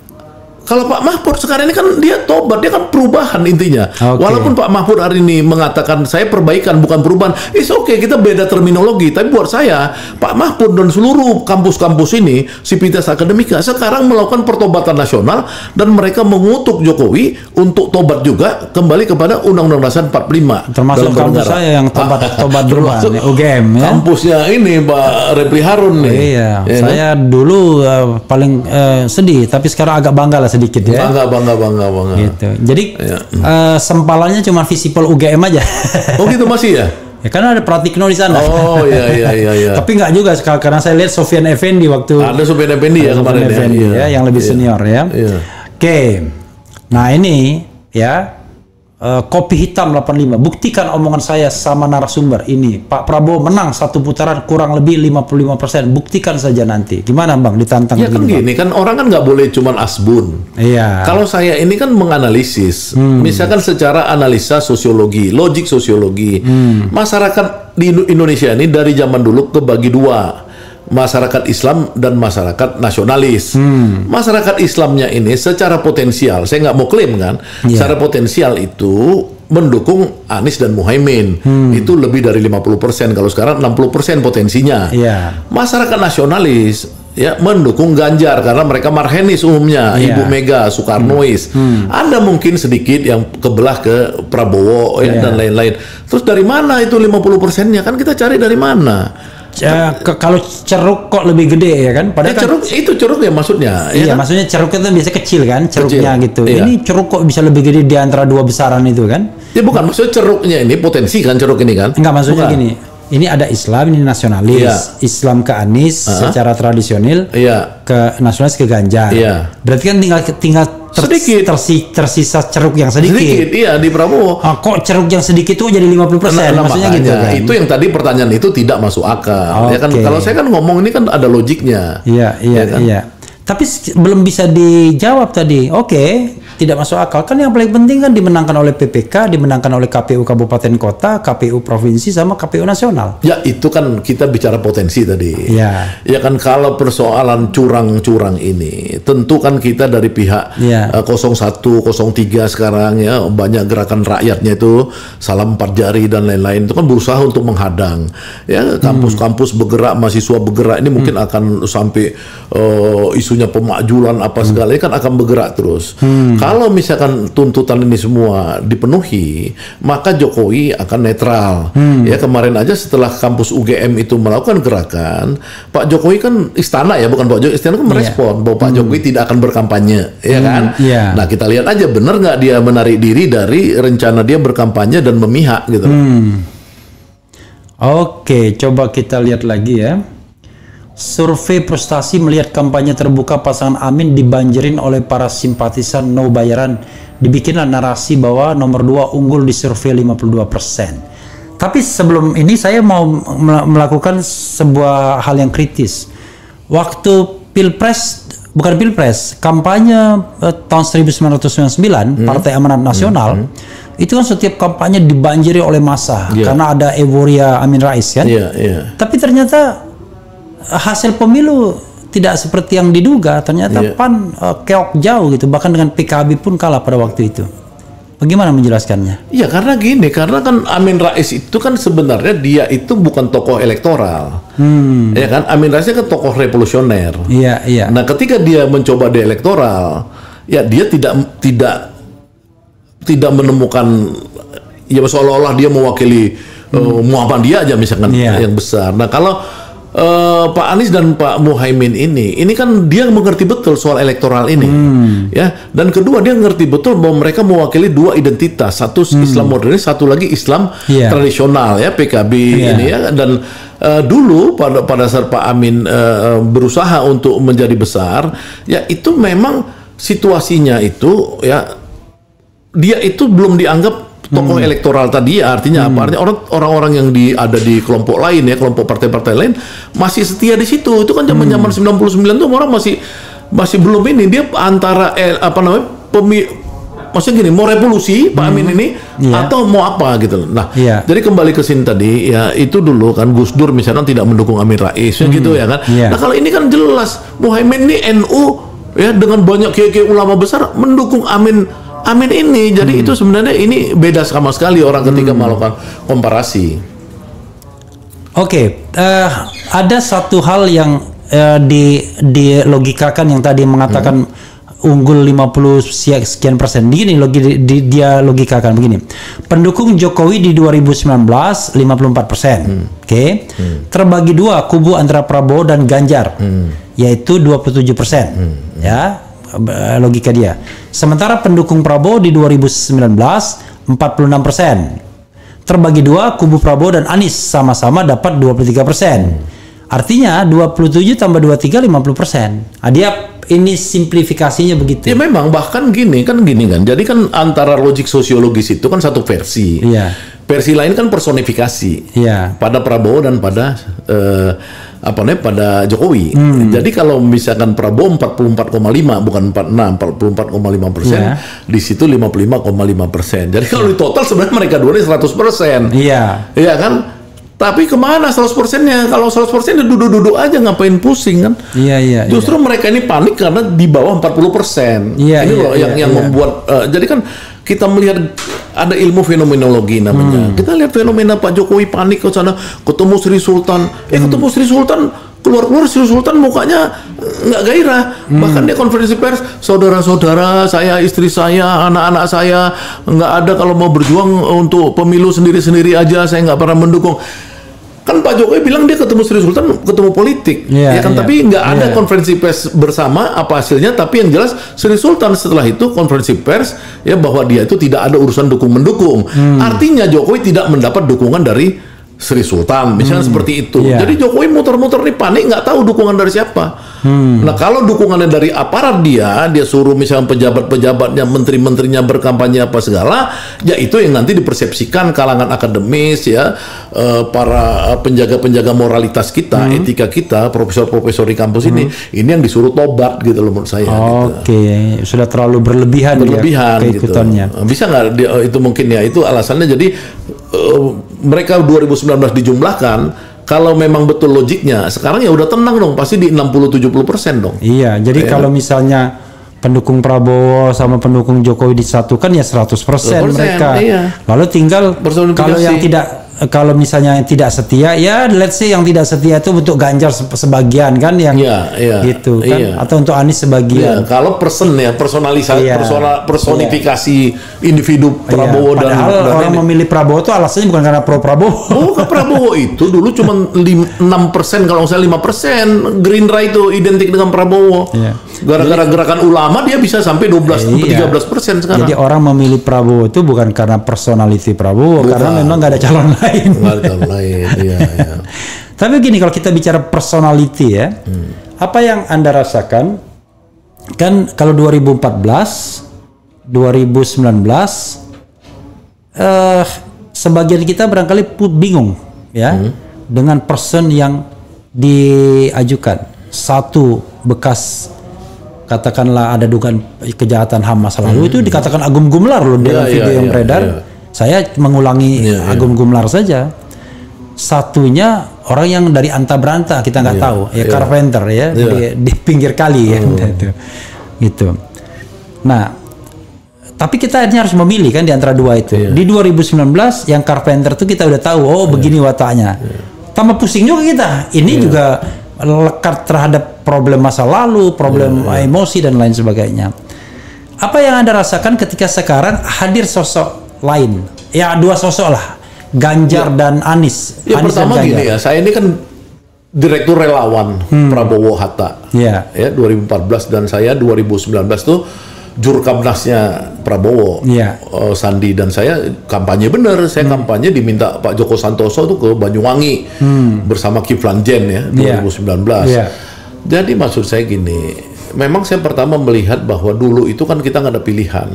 kalau Pak Mahfud sekarang ini kan dia tobat, dia kan perubahan intinya. Walaupun Pak Mahfud hari ini mengatakan saya perbaikan bukan perubahan, kita beda terminologi. Tapi buat saya, Pak Mahfud dan seluruh kampus-kampus ini, Sivitas Akademika sekarang melakukan pertobatan nasional dan mereka mengutuk Jokowi untuk tobat juga kembali kepada Undang-Undang Dasar 45. Termasuk kampus saya yang tobat duluan, UGM ya. Kampusnya ini Pak Repli Harun nih. Saya dulu paling sedih, tapi sekarang agak bangga lah sedikit ya. Bangga. Gitu. Jadi sempalannya cuma visipol UGM aja. Gitu masih ya? Ya karena ada Pratikno di sana. Iya. Tapi nggak juga karena saya lihat Sofyan Effendi waktu. Ada Sofyan Effendi ya kemarin ya, yang lebih senior ya. Oke. Nah ini ya. Kopi hitam 85, buktikan omongan saya sama narasumber ini. Pak Prabowo menang satu putaran kurang lebih 55%. Buktikan saja nanti. Gimana Bang, ditantang? Ya kan gini kan, orang kan nggak boleh cuman asbun. Kalau saya ini kan menganalisis, misalkan secara analisa sosiologi, logik sosiologi, masyarakat di Indonesia ini dari zaman dulu kebagi dua. Masyarakat Islam dan masyarakat nasionalis. Masyarakat Islamnya ini secara potensial, saya nggak mau klaim kan, secara potensial itu mendukung Anies dan Muhaimin. Itu lebih dari 50%, kalau sekarang 60% potensinya. Masyarakat nasionalis ya mendukung Ganjar karena mereka marhenis umumnya, Ibu Mega, Soekarnois. Ada mungkin sedikit yang kebelah ke Prabowo dan lain-lain. Terus dari mana itu 50%-nya? Kan kita cari dari mana? Kalau ceruk kok lebih gede ya kan? Padahal ceruk ya maksudnya. Maksudnya ceruk itu biasanya kecil kan, ceruknya gitu. Ini ceruk kok bisa lebih gede di antara dua besaran itu kan? Ya bukan, maksudnya ceruknya ini potensi kan, ceruk ini kan? Enggak, maksudnya gini. Ini ada Islam, ini nasionalis. Islam ke Anies secara tradisional, ke nasionalis ke Ganjar. Berarti kan tinggal sedikit tersisa ceruk yang sedikit. Di Prabowo. Kok ceruk yang sedikit itu jadi 50%? Maksudnya gitu kan? Itu yang tadi pertanyaan itu tidak masuk akal. Ya kan, kalau saya kan ngomong ini kan ada logiknya. Iya. Tapi belum bisa dijawab tadi. Tidak masuk akal. Kan yang paling penting kan dimenangkan oleh PPK, dimenangkan oleh KPU Kabupaten Kota, KPU Provinsi, sama KPU Nasional. Ya itu kan kita bicara potensi tadi. Ya kan, kalau persoalan curang-curang ini, tentu kan kita dari pihak 01, 03 sekarang ya, banyak gerakan rakyatnya itu, salam 4 jari dan lain-lain, itu kan berusaha untuk menghadang. Ya, kampus-kampus bergerak, mahasiswa bergerak, ini mungkin akan sampai isunya pemakjulan apa segala, ini kan akan bergerak terus. Kalau misalkan tuntutan ini semua dipenuhi, maka Jokowi akan netral. Ya kemarin aja setelah kampus UGM itu melakukan gerakan, Pak Jokowi kan istana ya, bukan Pak Jokowi, istana kan merespon bahwa Pak Jokowi tidak akan berkampanye, ya kan? Nah kita lihat aja benar nggak dia menarik diri dari rencana dia berkampanye dan memihak gitu. Coba kita lihat lagi ya. Survei prestasi melihat kampanye terbuka pasangan Amin dibanjirin oleh para simpatisan no bayaran. Dibikinlah narasi bahwa nomor 2 unggul di survei 52%. Tapi sebelum ini saya mau melakukan sebuah hal yang kritis. Waktu kampanye tahun 1999, Partai Amanat Nasional, itu kan setiap kampanye dibanjiri oleh massa karena ada euforia Amin Rais kan. Tapi ternyata hasil pemilu tidak seperti yang diduga. Ternyata PAN keok jauh gitu, bahkan dengan PKB pun kalah pada waktu itu. Bagaimana menjelaskannya? Iya, karena gini, karena kan Amin Rais itu kan sebenarnya dia itu bukan tokoh elektoral, ya kan? Amin Rais kan tokoh revolusioner. Iya, iya. Nah, ketika dia mencoba di elektoral, ya dia tidak menemukan, ya seolah-olah dia mewakili Muhammadiyah aja misalkan yang besar. Nah, kalau Pak Anies dan Pak Muhaimin ini kan dia mengerti betul soal elektoral ini, ya. Dan kedua dia mengerti betul bahwa mereka mewakili dua identitas, satu Islam modernis, satu lagi Islam tradisional, ya PKB ini ya. Dan dulu pada saat Pak Amin berusaha untuk menjadi besar, ya itu memang situasinya itu ya dia itu belum dianggap tokoh elektoral tadi, ya, artinya apa? Artinya orang-orang yang ada di kelompok lain, ya, kelompok partai-partai lain masih setia di situ. Itu kan zaman 99 tuh orang masih belum ini, dia antara maksudnya gini, mau revolusi Pak Amin ini atau mau apa gitu. Nah, jadi kembali ke sini tadi, ya itu dulu kan Gus Dur misalnya tidak mendukung Amin Rais, gitu ya kan. Nah, kalau ini kan jelas Muhaimin ini NU, ya, dengan banyak kiai-kiai ulama besar mendukung Amin ini. Jadi itu sebenarnya ini beda sama sekali orang ketika melakukan komparasi. Oke, ada satu hal yang dilogikakan yang tadi mengatakan unggul 50 sekian persen. Gini dia logikakan begini. Pendukung Jokowi di 2019 54%. Oke. Terbagi dua kubu antara Prabowo dan Ganjar. Yaitu 27%. Ya. Logika dia. Sementara pendukung Prabowo di 2019 46%. Terbagi dua, kubu Prabowo dan Anies sama-sama dapat 23%. Artinya 27 tambah 23 50%. Dia ini simplifikasinya begitu. Ya memang, bahkan gini kan. Jadi kan antara logik sosiologis itu kan satu versi. Versi lain kan personifikasi. Pada Prabowo dan pada pada Jokowi. Jadi kalau misalkan Prabowo 44,5 bukan 46, 44,5%, di situ 55,5%. Jadi kalau di total sebenarnya mereka dua ini 100%. Iya kan? Tapi kemana 100%-nya? Kalau 100% duduk-duduk aja, ngapain pusing kan? Justru mereka ini panik karena di bawah 40%. Ini loh yang membuat. Jadi kan kita melihat ada ilmu fenomenologi namanya. Kita lihat fenomena Pak Jokowi panik ke sana, ketemu Sri Sultan. Ketemu Sri Sultan, keluar Sri Sultan mukanya nggak gairah. Bahkan dia konferensi pers, saudara-saudara saya, istri saya, anak-anak saya nggak ada, kalau mau berjuang untuk pemilu sendiri-sendiri aja, saya nggak pernah mendukung. Kan Pak Jokowi bilang dia ketemu Sri Sultan, ketemu politik, tapi nggak ada konferensi pers bersama apa hasilnya. Tapi yang jelas Sri Sultan setelah itu konferensi pers, ya, bahwa dia itu tidak ada urusan dukung-mendukung. Artinya Jokowi tidak mendapat dukungan dari Sri Sultan, misalnya seperti itu. Jadi Jokowi muter-muter nih panik, nggak tahu dukungan dari siapa. Nah, kalau dukungannya dari aparat dia suruh misalnya pejabat-pejabatnya, menteri-menterinya berkampanye apa segala, ya itu yang nanti dipersepsikan kalangan akademis, ya, para penjaga-penjaga moralitas kita, etika kita, profesor-profesor di kampus ini yang disuruh tobat gitu loh menurut saya. Sudah terlalu berlebihan keikutannya. Gitu. Bisa nggak itu mungkin, ya, itu alasannya. Jadi mereka 2019 dijumlahkan, kalau memang betul logiknya, sekarang ya udah tenang dong, pasti di 60-70% dong. Iya, jadi kalau misalnya pendukung Prabowo sama pendukung Jokowi disatukan, ya 100% mereka. Lalu tinggal kalau yang kalau misalnya yang tidak setia, ya let's say yang tidak setia itu untuk Ganjar sebagian kan, yang gitu kan, atau untuk Anies sebagian. Kalau personifikasi individu Prabowo dan orang memilih Prabowo itu alasannya bukan karena pro Prabowo. Prabowo itu dulu cuma 6%, kalau saya 5%. Gerindra itu identik dengan Prabowo. Gara-gara gerakan ulama dia bisa sampai 12-13% sekarang. Jadi orang memilih Prabowo itu bukan karena personality Prabowo, karena memang nggak ada calon lain. Tapi gini, kalau kita bicara personality, ya, apa yang Anda rasakan kan kalau 2014, 2019, sebagian kita barangkali bingung, ya, dengan person yang diajukan. Satu bekas, katakanlah ada dugaan kejahatan HAM masa lalu, itu dikatakan Agung Gumelar loh dalam video yang beredar. Saya mengulangi Agung Gumelar saja. satunya orang yang dari anta beranta kita nggak tahu ya, carpenter ya, di pinggir kali ya gitu. Nah, tapi kita akhirnya harus memilih kan di antara dua itu. Di 2019 yang carpenter tuh kita udah tahu begini wataknya. Tambah pusing juga kita. Ini juga lekat terhadap problem masa lalu, problem emosi dan lain sebagainya. Apa yang Anda rasakan ketika sekarang hadir sosok lain? Ya, dua sosok lah, Ganjar dan Anies. Ya, Anies pertama gini ya, saya ini kan direktur relawan Prabowo Hatta. Ya, 2014 dan saya 2019 tuh Jurkamnasnya Prabowo, Sandi dan saya kampanye bener. Saya kampanye diminta Pak Joko Santoso tuh ke Banyuwangi bersama Kiflan Zen ya 2019. Jadi maksud saya gini, memang saya pertama melihat bahwa dulu itu kan kita nggak ada pilihan.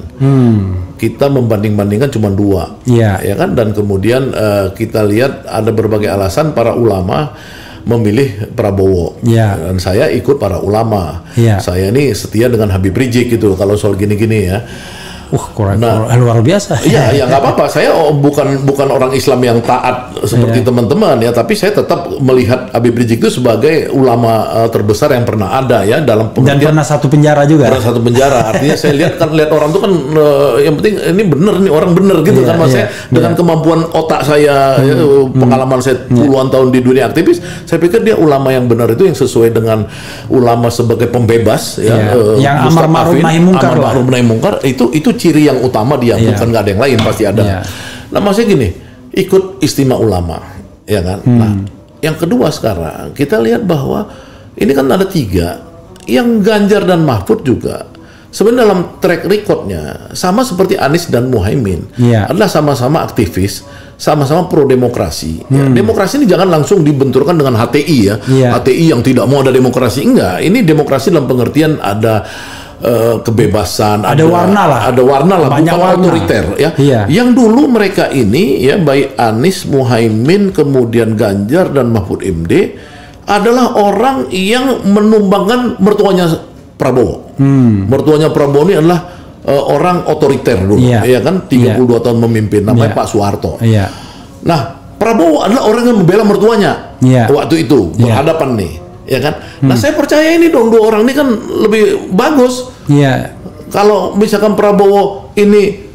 Kita membanding-bandingkan cuma dua, ya kan? Dan kemudian kita lihat ada berbagai alasan para ulama memilih Prabowo, dan saya ikut para ulama. Saya ini setia dengan Habib Rizik gitu kalau soal gini-gini ya. Luar biasa. Iya, ya nggak apa-apa. Saya bukan orang Islam yang taat seperti teman-teman ya, tapi saya tetap melihat Habib Rizik itu sebagai ulama terbesar yang pernah ada ya dalam pengertian. Dan pernah satu penjara juga. Pernah satu penjara. Artinya saya lihat orang tuh kan yang penting ini bener nih orang bener gitu kan. Mas saya dengan kemampuan otak saya, pengalaman saya puluhan tahun di dunia aktivis, saya pikir dia ulama yang benar itu yang sesuai dengan ulama sebagai pembebas ya. Yang amar ma'ruf nahi mungkar itu ciri yang utama dia, bukan nggak ada yang lain, pasti ada. Nah, maksudnya gini, ikut istimewa ulama, ya kan? Nah, yang kedua sekarang kita lihat bahwa ini kan ada tiga, yang Ganjar dan Mahfud juga sebenarnya dalam track recordnya sama seperti Anies dan Muhaimin, adalah sama-sama aktivis, sama-sama pro demokrasi. Demokrasi ini jangan langsung dibenturkan dengan HTI ya, HTI yang tidak mau ada demokrasi, enggak. Ini demokrasi dalam pengertian ada kebebasan, ada warna lah, bukan otoriter ya. Yang dulu mereka ini ya, baik Anies, Muhaimin, kemudian Ganjar dan Mahfud MD adalah orang yang menumbangkan mertuanya Prabowo. Mertuanya Prabowo ini adalah orang otoriter dulu, ya kan, 32 tahun memimpin, namanya Pak Soeharto. Nah, Prabowo adalah orang yang membela mertuanya waktu itu, berhadapan nih. Ya kan? Nah, saya percaya ini dong, dua orang ini kan lebih bagus. Kalau misalkan Prabowo ini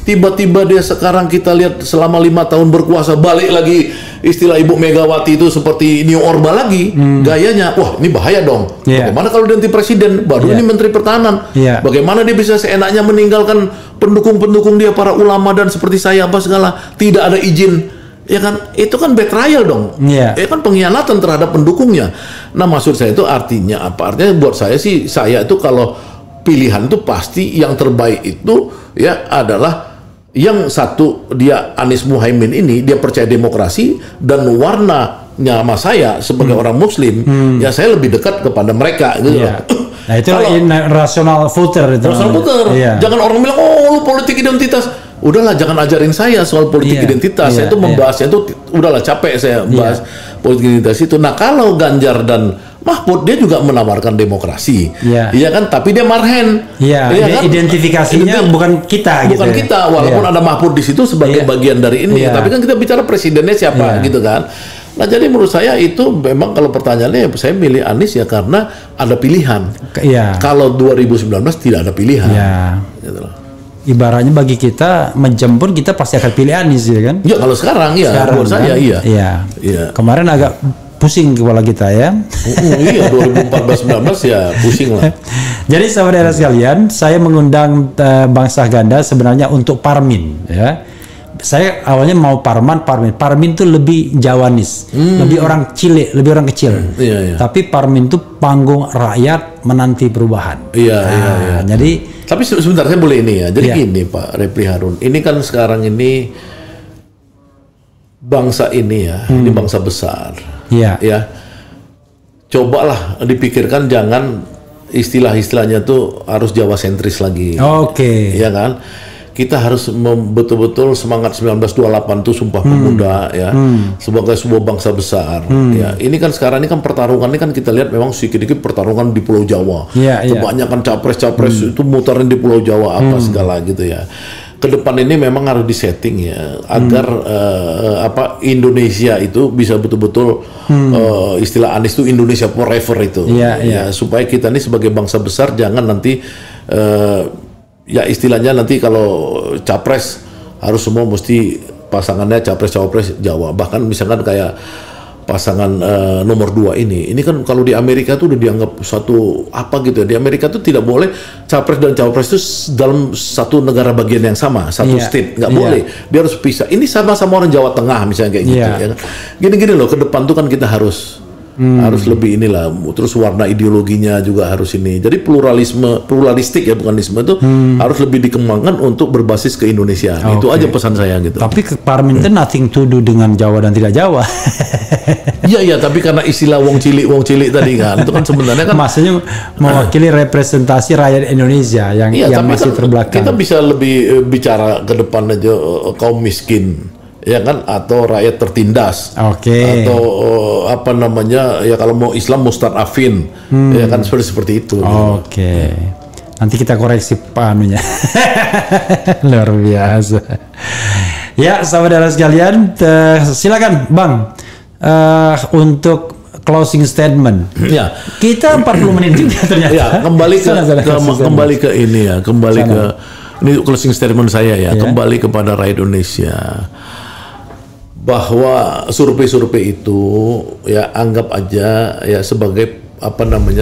tiba-tiba dia sekarang kita lihat selama 5 tahun berkuasa, balik lagi istilah Ibu Megawati itu seperti New Orba lagi gayanya. Wah, ini bahaya dong. Bagaimana kalau dia nanti presiden, baru ini Menteri Pertahanan, bagaimana dia bisa seenaknya meninggalkan pendukung-pendukung dia, para ulama dan seperti saya apa segala, tidak ada izin. Ya kan, itu kan betrayal dong. Ya kan, pengkhianatan terhadap pendukungnya. Nah, maksud saya itu artinya apa? Artinya buat saya sih, saya itu kalau pilihan itu pasti yang terbaik itu ya adalah yang satu, dia Anies Muhaimin ini dia percaya demokrasi, dan warnanya sama saya sebagai orang Muslim, ya saya lebih dekat kepada mereka gitu. Nah, itu rasional voter itu. Rasional voter. Jangan orang bilang, oh lu politik identitas. Udahlah, jangan ajarin saya soal politik identitas. Saya itu membahasnya itu udahlah, capek saya bahas politik identitas itu. Nah, kalau Ganjar dan Mahfud, dia juga menawarkan demokrasi, iya kan? Tapi dia marhen, kan? Identifikasinya bukan kita, bukan gitu. Kita. Walaupun ada Mahfud di situ sebagai bagian dari ini, tapi kan kita bicara presidennya siapa, gitu kan? Nah, jadi menurut saya itu memang kalau pertanyaannya, saya milih Anies ya karena ada pilihan. Kalau 2019 tidak ada pilihan. Gitu loh. Ibaratnya bagi kita menjemput, kita pasti akan pilih Anies, ya kan? Ya, kalau sekarang menurut saya iya. Kemarin agak pusing kepala kita ya. Iya, 2014-19 ya pusing lah. Jadi saudara sekalian, saya mengundang Bang Saganda sebenarnya untuk Parmin ya. Saya awalnya mau Parmin itu lebih Jawanis, lebih orang cilik, lebih orang kecil. Tapi Parmin itu panggung rakyat menanti perubahan. Jadi tapi sebentar, saya boleh ini ya. Jadi gini Pak Repli Harun, ini kan sekarang ini bangsa ini ya, ini bangsa besar. Ya, cobalah dipikirkan, jangan istilah-istilahnya tuh harus Jawa sentris lagi. Ya kan? Kita harus betul-betul semangat 1928 itu Sumpah Pemuda ya, sebagai sebuah bangsa besar. Ya, ini kan sekarang ini kan pertarungan ini kan kita lihat memang sedikit-sedikit pertarungan di Pulau Jawa. Kebanyakan capres-capres itu mutarin di Pulau Jawa apa segala gitu ya. ke depan ini memang harus disetting ya agar Indonesia itu bisa betul-betul istilah Anies itu Indonesia forever itu. Ya, supaya kita ini sebagai bangsa besar jangan nanti ya istilahnya nanti kalau capres harus semua mesti pasangannya capres-cawapres Jawa. Bahkan misalkan kayak pasangan nomor 2 ini kan kalau di Amerika tuh udah dianggap satu apa gitu ya. Di Amerika tuh tidak boleh capres dan cawapres itu dalam satu negara bagian yang sama, satu state, nggak boleh. Dia harus pisah. Ini sama-sama orang Jawa Tengah misalnya kayak gitu ya. Gini-gini loh, ke depan tuh kan kita harus lebih inilah, terus warna ideologinya juga harus ini. Jadi pluralistik ya, bukanisme itu harus lebih dikembangkan untuk berbasis ke Indonesia. Itu aja pesan saya gitu. Tapi Parminten nothing to do dengan Jawa dan tidak Jawa. Iya, tapi karena istilah wong cilik tadi kan, itu kan sebenarnya kan maksudnya mewakili representasi rakyat Indonesia yang masih terbelakang. Kita bisa lebih bicara ke depan aja kaum miskin. Ya kan, atau rakyat tertindas, atau apa namanya ya, kalau mau Islam mustadafin, ya kan seperti itu. Nanti kita koreksi panunya. Luar biasa. Ya, saudara sekalian, silakan Bang untuk closing statement. Ya, kita 40 menit juga ternyata. Ya, kembali ke ini ya, ini closing statement saya ya, kembali kepada rakyat Indonesia. Bahwa survei-survei itu ya anggap aja ya sebagai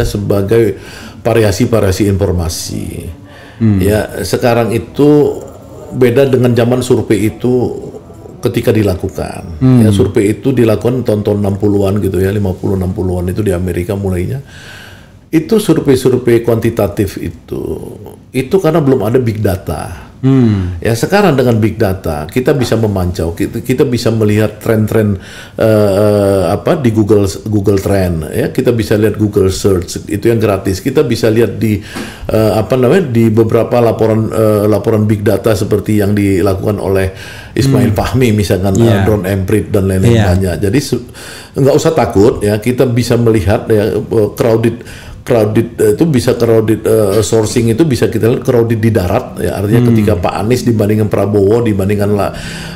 sebagai variasi informasi. Ya, sekarang itu beda dengan zaman survei itu ketika dilakukan. Ya, survei itu dilakukan tahun 60-an gitu ya, 50-60-an itu di Amerika mulainya. Itu survei-survei kuantitatif itu karena belum ada big data. Ya, sekarang dengan big data kita bisa memantau, kita bisa melihat tren-tren di Google Trend ya, kita bisa lihat Google Search itu yang gratis, kita bisa lihat di di beberapa laporan big data seperti yang dilakukan oleh Ismail Fahmi misalkan, Drone Emprit dan lain-lain banyak. Jadi nggak usah takut ya, kita bisa melihat ya crowded itu bisa sourcing itu bisa kita lihat crowded di darat ya, artinya ketika Pak Anies dibandingkan Prabowo dibandingkan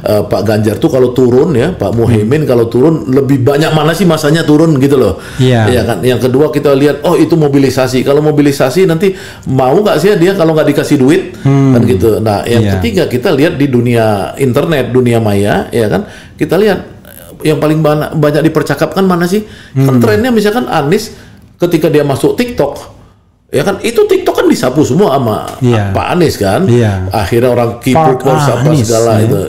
Pak Ganjar tuh kalau turun ya, Pak Muhaimin kalau turun lebih banyak mana sih masanya turun gitu loh. Ya kan. Yang kedua kita lihat itu mobilisasi, kalau mobilisasi nanti mau nggak sih dia kalau nggak dikasih duit kan gitu. Nah yang ketiga kita lihat di dunia internet, dunia maya ya kan, kita lihat yang paling banyak dipercakapkan mana sih kan trennya, misalkan Anies ketika dia masuk TikTok, ya kan, itu TikTok kan disapu semua sama Pak Anies kan, akhirnya orang K-popers apa segala itu,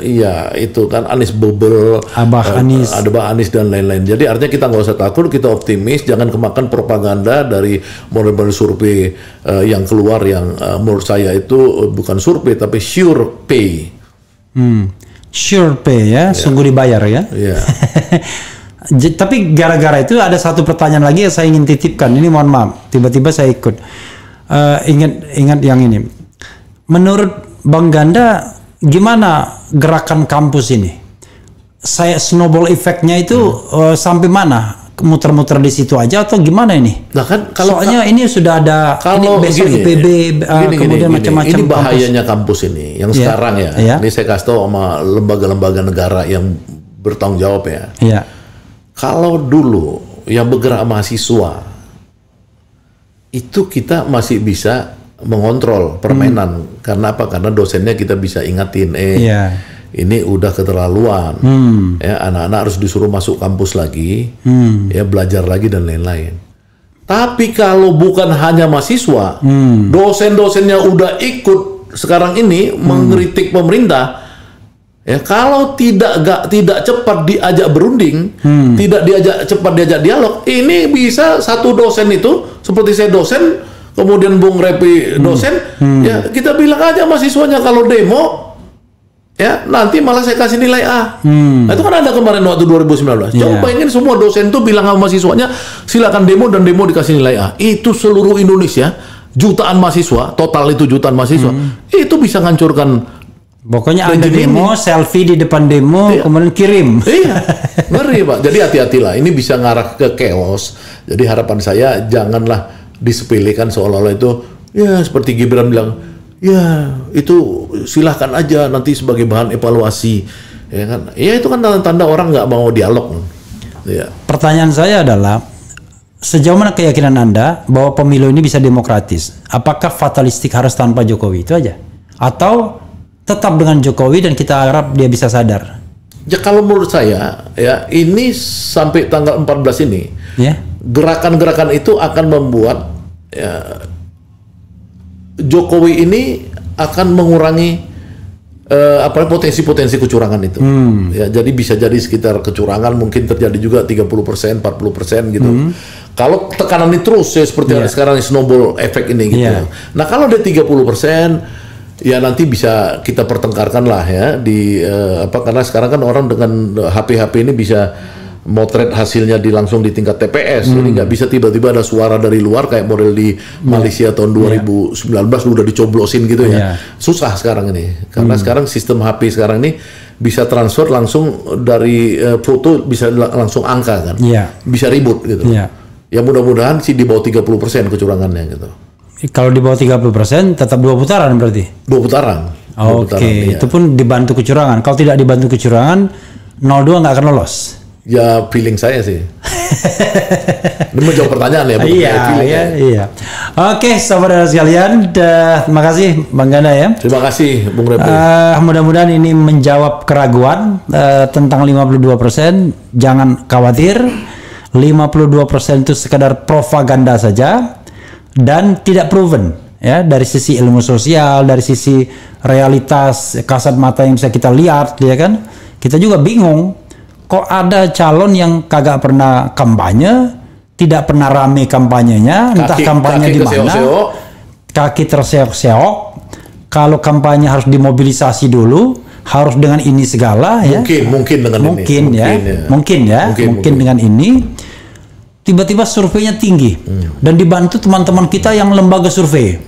itu kan Anies bubble, Abah Anies dan lain-lain. Jadi artinya kita nggak usah takut, kita optimis, jangan kemakan propaganda dari model-model survei yang keluar yang menurut saya itu bukan survei tapi sure pay. Sure pay ya, sungguh dibayar ya. Tapi gara-gara itu ada satu pertanyaan lagi yang saya ingin titipkan. Ini mohon maaf, tiba-tiba saya ikut. Ingat yang ini. Menurut Bang Ganda, gimana gerakan kampus ini? Saya snowball efeknya itu sampai mana? Muter-muter di situ aja atau gimana ini? Nah kan soalnya ini sudah ada kalau ini besok IPB kemudian macam-macam. Ini bahayanya kampus ini yang sekarang ya. Ini saya kasih tahu sama lembaga-lembaga negara yang bertanggung jawab ya. Kalau dulu yang bergerak mahasiswa itu kita masih bisa mengontrol permainan. Karena apa? Karena dosennya kita bisa ingatin, ini udah keterlaluan. Ya, anak-anak harus disuruh masuk kampus lagi, ya belajar lagi dan lain-lain. Tapi kalau bukan hanya mahasiswa, dosen-dosennya udah ikut sekarang ini mengkritik pemerintah. Ya, kalau tidak cepat diajak berunding, tidak cepat diajak dialog, ini bisa satu dosen itu seperti saya dosen, kemudian Bung Repi dosen, ya kita bilang aja mahasiswanya kalau demo, ya nanti malah saya kasih nilai A. Nah, itu kan ada kemarin waktu 2019. Coba bayangin semua dosen tuh bilang sama mahasiswanya silakan demo dan demo dikasih nilai A. Itu seluruh Indonesia, jutaan mahasiswa, total itu jutaan mahasiswa, itu bisa ngancurkan. Pokoknya ada demo, selfie di depan demo, kemudian kirim. Ngeri Pak. Jadi hati-hatilah, ini bisa ngarah ke chaos. Jadi harapan saya janganlah disepelekan seolah-olah itu, ya seperti Gibran bilang, Ya, itu silahkan aja nanti sebagai bahan evaluasi, ya kan? Ya itu kan tanda-tanda orang nggak mau dialog. Ya. Pertanyaan saya adalah, sejauh mana keyakinan Anda bahwa pemilu ini bisa demokratis? Apakah fatalistik harus tanpa Jokowi? Itu aja. Atau tetap dengan Jokowi dan kita harap dia bisa sadar? Ya kalau menurut saya, ya ini sampai tanggal 14 ini, ya, gerakan-gerakan itu akan membuat ya, Jokowi ini akan mengurangi potensi-potensi kecurangan itu. Ya, jadi bisa jadi sekitar kecurangan mungkin terjadi juga 30%, 40% gitu. Kalau tekanan ini terus ya seperti sekarang snowball effect ini gitu. Nah, kalau ada 30%, ya nanti bisa kita pertengkarkan lah ya di karena sekarang kan orang dengan HP ini bisa motret hasilnya langsung di tingkat TPS. Jadi nggak bisa tiba-tiba ada suara dari luar kayak model di Malaysia tahun 2019 udah dicoblosin gitu ya. Susah sekarang ini. Karena sekarang sistem HP sekarang ini bisa transfer langsung dari foto bisa langsung angka kan. Bisa ribut gitu. Ya mudah-mudahan sih di bawah 30% kecurangannya gitu. Kalau di bawah 30% tetap 2 putaran berarti? 2 putaran. Oke, itu pun dibantu kecurangan. Kalau tidak dibantu kecurangan, 02 nggak akan lolos. Ya feeling saya sih. Ini menjawab pertanyaan ya. Iya. Oke, saudara sekalian, terima kasih Bang Ganda ya. Terima kasih Bung Repli. Mudah-mudahan ini menjawab keraguan tentang 52%. Jangan khawatir, 52% itu sekadar propaganda saja dan tidak proven ya, dari sisi ilmu sosial, dari sisi realitas kasat mata yang bisa kita lihat, ya kan. Kita juga bingung. Kok ada calon yang kagak pernah kampanye, tidak pernah rame kampanyenya, entah kampanye di mana, kaki terseok-seok. Kalau kampanye harus dimobilisasi dulu, harus dengan ini segala ya. Mungkin dengan ini. Tiba-tiba surveinya tinggi dan dibantu teman-teman kita yang lembaga survei.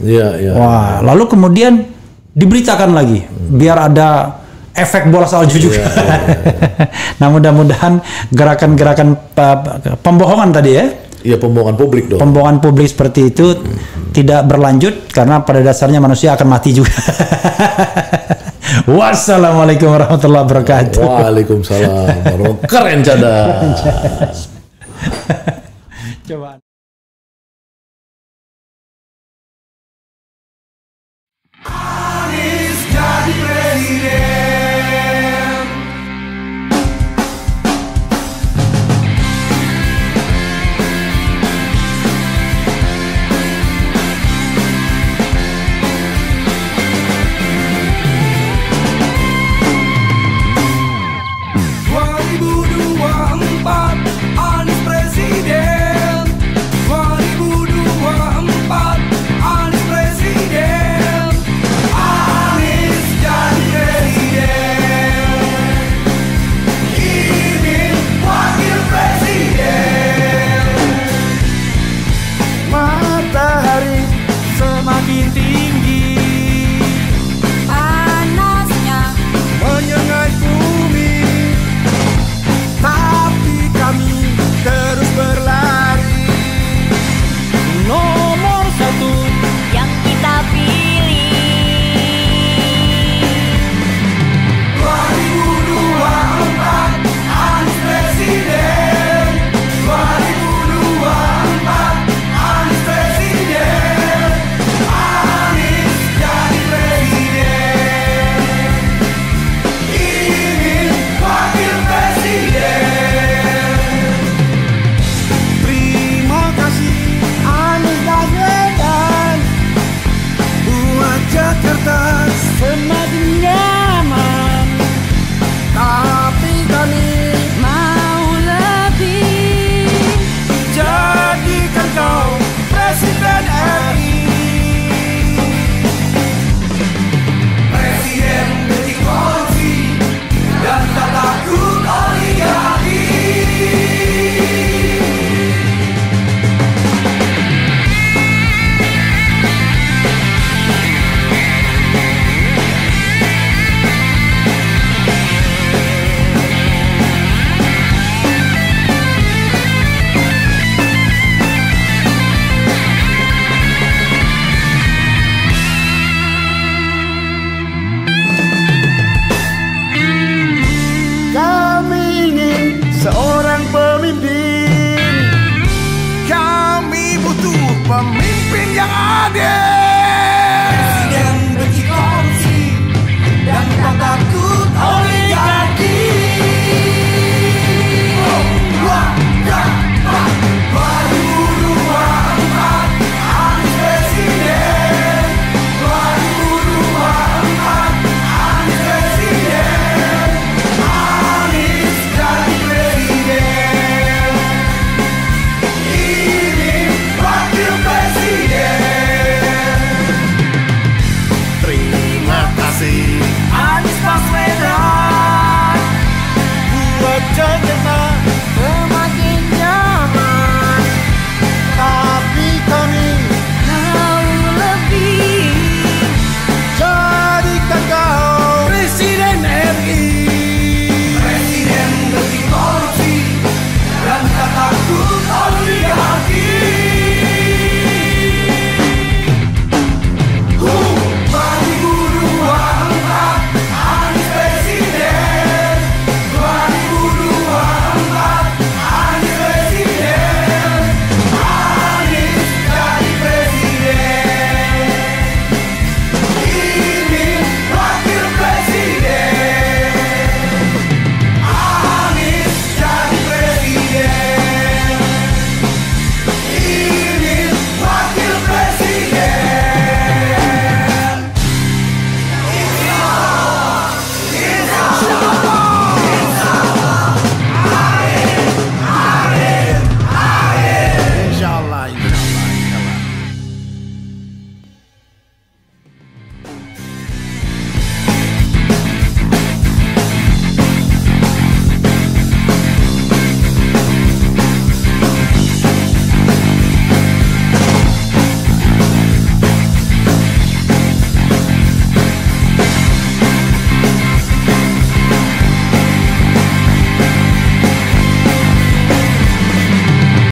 Wah, lalu kemudian diberitakan lagi biar ada efek bola salju juga. Nah, mudah-mudahan gerakan-gerakan pembohongan tadi ya. Iya, pembohongan publik dong. Pembohongan publik seperti itu tidak berlanjut karena pada dasarnya manusia akan mati juga. Wassalamualaikum warahmatullahi wabarakatuh. Waalaikumsalam. Keren cadas. Coba. Anies jadi presiden. Jakarta